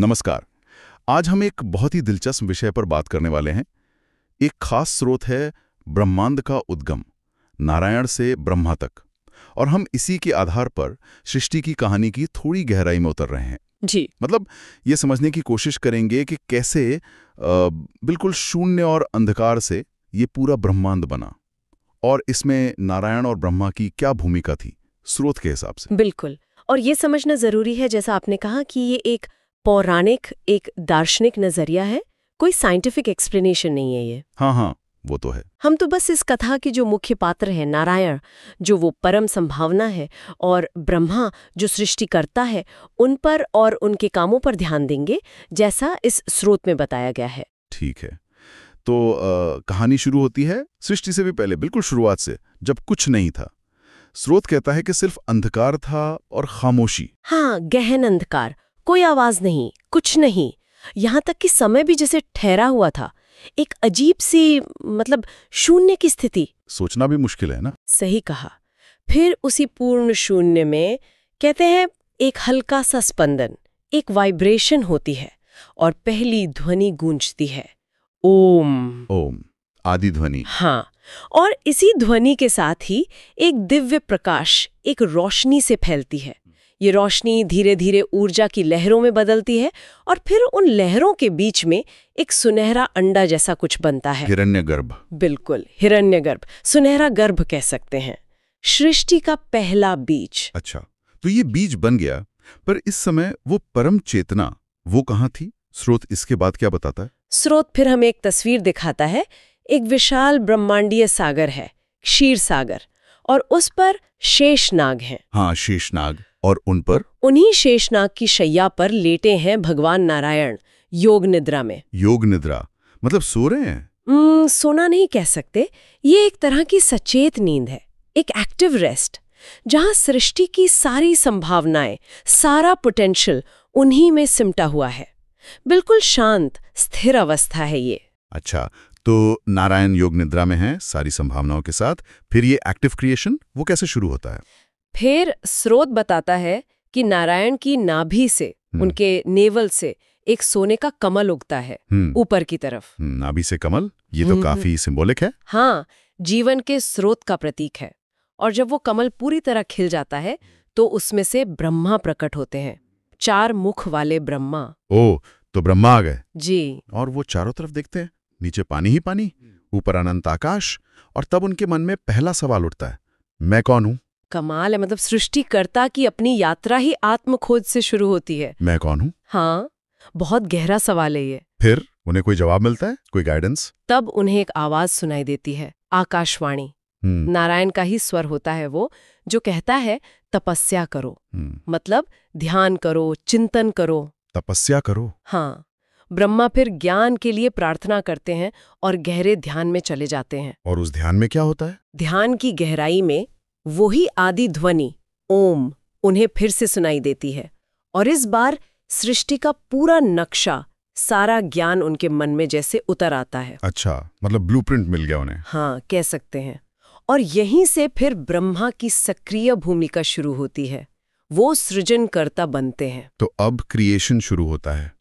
नमस्कार। आज हम एक बहुत ही दिलचस्प विषय पर बात करने वाले हैं। एक खास स्रोत है ब्रह्मांड का उद्गम, नारायण से ब्रह्मा तक। और हम इसी के आधार पर सृष्टि की कहानी की थोड़ी गहराई में उतर रहे हैं। जी। मतलब ये समझने की कोशिश करेंगे कि कैसे बिल्कुल शून्य और अंधकार से ये पूरा ब्रह्मांड बना, और इसमें नारायण और ब्रह्मा की क्या भूमिका थी स्रोत के हिसाब से। बिल्कुल। और ये समझना जरूरी है, जैसा आपने कहा, कि ये एक पौराणिक, एक दार्शनिक नजरिया है, कोई साइंटिफिक एक्सप्लेनेशन नहीं है ये। हाँ, वो तो है। हम तो बस इस कथा के जो मुख्य पात्र है, नारायण जो वो परम संभावना है, और ब्रह्मा जो सृष्टिकर्ता है, उन पर और उनके कामों पर ध्यान देंगे, जैसा इस स्रोत में बताया गया है। ठीक है। तो कहानी शुरू होती है सृष्टि से भी पहले, बिल्कुल शुरुआत से, जब कुछ नहीं था। स्रोत कहता है कि सिर्फ अंधकार था और खामोशी। हाँ, गहन अंधकार, कोई आवाज नहीं, कुछ नहीं। यहाँ तक कि समय भी जैसे ठहरा हुआ था, एक अजीब सी, मतलब शून्य की स्थिति। सोचना भी मुश्किल है ना। सही कहा। फिर उसी पूर्ण शून्य में, कहते हैं, एक हल्का सा स्पंदन, एक वाइब्रेशन होती है, और पहली ध्वनि गूंजती है, ओम। ओम, आदि ध्वनि। हाँ, और इसी ध्वनि के साथ ही एक दिव्य प्रकाश, एक रोशनी से फैलती है। ये रोशनी धीरे धीरे ऊर्जा की लहरों में बदलती है, और फिर उन लहरों के बीच में एक सुनहरा अंडा जैसा कुछ बनता है। हिरण्यगर्भ। बिल्कुल, हिरण्यगर्भ, सुनहरा गर्भ कह सकते हैं। सृष्टि का पहला बीज। अच्छा, तो ये बीज बन गया, पर इस समय वो परम चेतना वो कहाँ थी? स्रोत इसके बाद क्या बताता है? स्रोत फिर हमें एक तस्वीर दिखाता है। एक विशाल ब्रह्मांडीय सागर है, क्षीर सागर, और उस पर शेषनाग हैं। हाँ, शेषनाग। और उन पर? उन्हीं शेषनाग की शैया पर लेटे हैं भगवान नारायण, योग निद्रा में। योग निद्रा मतलब सो रहे हैं? सोना नहीं कह सकते, ये एक तरह की सचेत नींद है, एक एक्टिव रेस्ट, जहां सृष्टि की सारी संभावनाएं, सारा पोटेंशियल उन्हीं में सिमटा हुआ है। बिल्कुल शांत, स्थिर अवस्था है ये। अच्छा, तो नारायण योग निद्रा में है सारी संभावनाओं के साथ। फिर ये एक्टिव क्रिएशन वो कैसे शुरू होता है? फिर स्रोत बताता है कि नारायण की नाभि से, उनके नेवल से एक सोने का कमल उगता है ऊपर की तरफ। नाभि से कमल, ये तो काफी सिंबॉलिक है। हाँ, जीवन के स्रोत का प्रतीक है। और जब वो कमल पूरी तरह खिल जाता है, तो उसमें से ब्रह्मा प्रकट होते हैं, 4 मुख वाले ब्रह्मा। ओह, तो ब्रह्मा आ गए। जी। और वो चारों तरफ देखते हैं, नीचे पानी ही पानी, ऊपर अनंत आकाश। और तब उनके मन में पहला सवाल उठता है, मैं कौन हूं? कमाल है, मतलब सृष्टिकर्ता की अपनी यात्रा ही आत्मखोज से शुरू होती है। मैं कौन हूं? हाँ, बहुत गहरा सवाल है ये। फिर उन्हें कोई जवाब मिलता है, कोई गाइडेंस? तब उन्हें एक आवाज सुनाई देती है, आकाशवाणी। नारायण का ही स्वर होता है वो, जो कहता है, तपस्या करो। मतलब ध्यान करो, चिंतन करो। तपस्या करो। हाँ। ब्रह्मा फिर ज्ञान के लिए प्रार्थना करते हैं और गहरे ध्यान में चले जाते हैं। और उस ध्यान में क्या होता है? ध्यान की गहराई में वही आदि ध्वनि, ओम, उन्हें फिर से सुनाई देती है। और इस बार सृष्टि का पूरा नक्शा, सारा ज्ञान उनके मन में जैसे उतर आता है। अच्छा, मतलब ब्लूप्रिंट मिल गया उन्हें। हाँ, कह सकते हैं। और यहीं से फिर ब्रह्मा की सक्रिय भूमिका शुरू होती है। वो सृजनकर्ता बनते हैं। तो अब क्रिएशन शुरू होता है।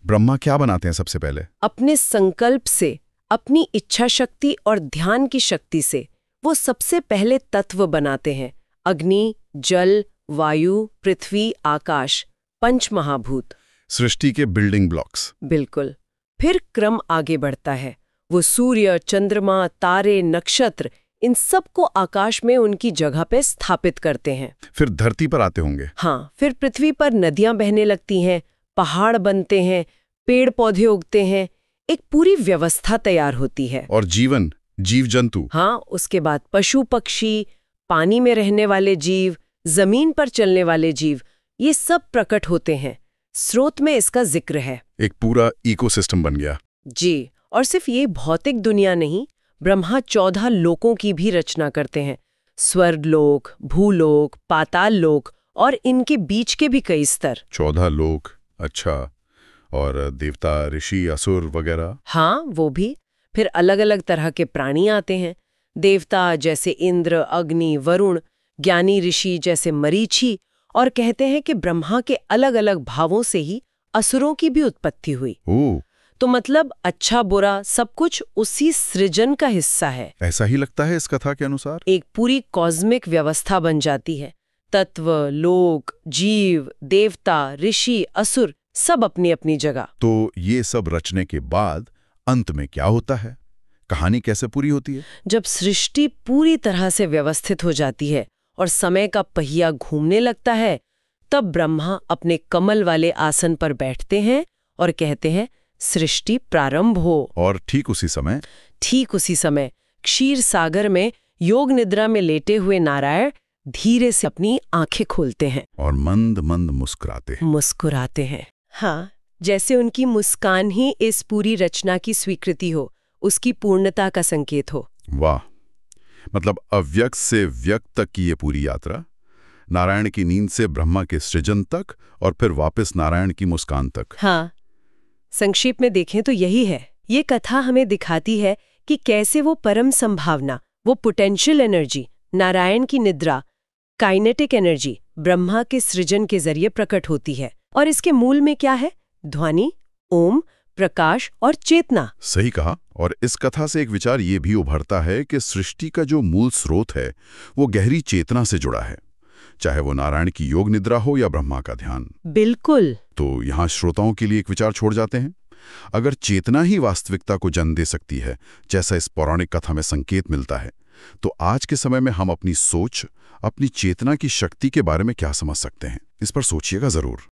ब्रह्मा क्या बनाते हैं सबसे पहले? अपने संकल्प से, अपनी इच्छा शक्ति और ध्यान की शक्ति से वो सबसे पहले तत्व बनाते हैं, अग्नि, जल, वायु, पृथ्वी, आकाश, 5 महाभूत। सृष्टि के बिल्डिंग ब्लॉक्स। बिल्कुल। फिर क्रम आगे बढ़ता है। वो सूर्य, चंद्रमा, तारे, नक्षत्र, इन सब को आकाश में उनकी जगह पे स्थापित करते हैं। फिर धरती पर आते होंगे। हाँ, फिर पृथ्वी पर नदियां बहने लगती हैं, पहाड़ बनते हैं, पेड़ पौधे उगते हैं, एक पूरी व्यवस्था तैयार होती है। और जीवन, जीव जंतु। हाँ, उसके बाद पशु पक्षी, पानी में रहने वाले जीव, जमीन पर चलने वाले जीव, ये सब प्रकट होते हैं। स्रोत में इसका जिक्र है। एक पूरा इकोसिस्टम बन गया। जी। और सिर्फ ये भौतिक दुनिया नहीं, ब्रह्मा 14 लोकों की भी रचना करते हैं। स्वर्गलोक, भूलोक, पाताल लोक, और इनके बीच के भी कई स्तर। 14 लोक, अच्छा। और देवता, ऋषि, असुर वगैरह? हाँ, वो भी। फिर अलग अलग तरह के प्राणी आते हैं। देवता जैसे इंद्र, अग्नि, वरुण, ज्ञानी ऋषि जैसे मरीचि, और कहते हैं कि ब्रह्मा के अलग अलग भावों से ही असुरों की भी उत्पत्ति हुई। ओह, तो मतलब अच्छा बुरा सब कुछ उसी सृजन का हिस्सा है। ऐसा ही लगता है इस कथा के अनुसार। एक पूरी कॉस्मिक व्यवस्था बन जाती है। तत्व, लोक, जीव, देवता, ऋषि, असुर सब अपनी अपनी जगह। तो ये सब रचने के बाद अंत में क्या होता है? कहानी कैसे पूरी होती है? जब सृष्टि पूरी तरह से व्यवस्थित हो जाती है और समय का पहिया घूमने लगता है, तब ब्रह्मा अपने कमल वाले आसन पर बैठते हैं और कहते हैं, सृष्टि प्रारंभ हो। और ठीक उसी समय क्षीर सागर में योग निद्रा में लेटे हुए नारायण धीरे से अपनी आंखें खोलते हैं और मंद मंद मुस्कुराते हैं। हाँ, जैसे उनकी मुस्कान ही इस पूरी रचना की स्वीकृति हो, उसकी पूर्णता का संकेत हो। वाह, मतलब अव्यक्त से व्यक्त तक की ये पूरी यात्रा, नारायण की नींद से ब्रह्मा के सृजन तक और फिर वापस नारायण की मुस्कान तक। हाँ, संक्षेप में देखें तो यही है। ये कथा हमें दिखाती है कि कैसे वो परम संभावना, वो पोटेंशियल एनर्जी, नारायण की निद्रा, काइनेटिक एनर्जी ब्रह्मा के सृजन के जरिए प्रकट होती है। और इसके मूल में क्या है? ध्वनि, ओम, प्रकाश और चेतना। सही कहा। और इस कथा से एक विचार ये भी उभरता है कि सृष्टि का जो मूल स्रोत है वो गहरी चेतना से जुड़ा है, चाहे वो नारायण की योग निद्रा हो या ब्रह्मा का ध्यान। बिल्कुल। तो यहाँ श्रोताओं के लिए एक विचार छोड़ जाते हैं। अगर चेतना ही वास्तविकता को जन्म दे सकती है, जैसा इस पौराणिक कथा में संकेत मिलता है, तो आज के समय में हम अपनी सोच, अपनी चेतना की शक्ति के बारे में क्या समझ सकते हैं? इस पर सोचिएगा जरूर।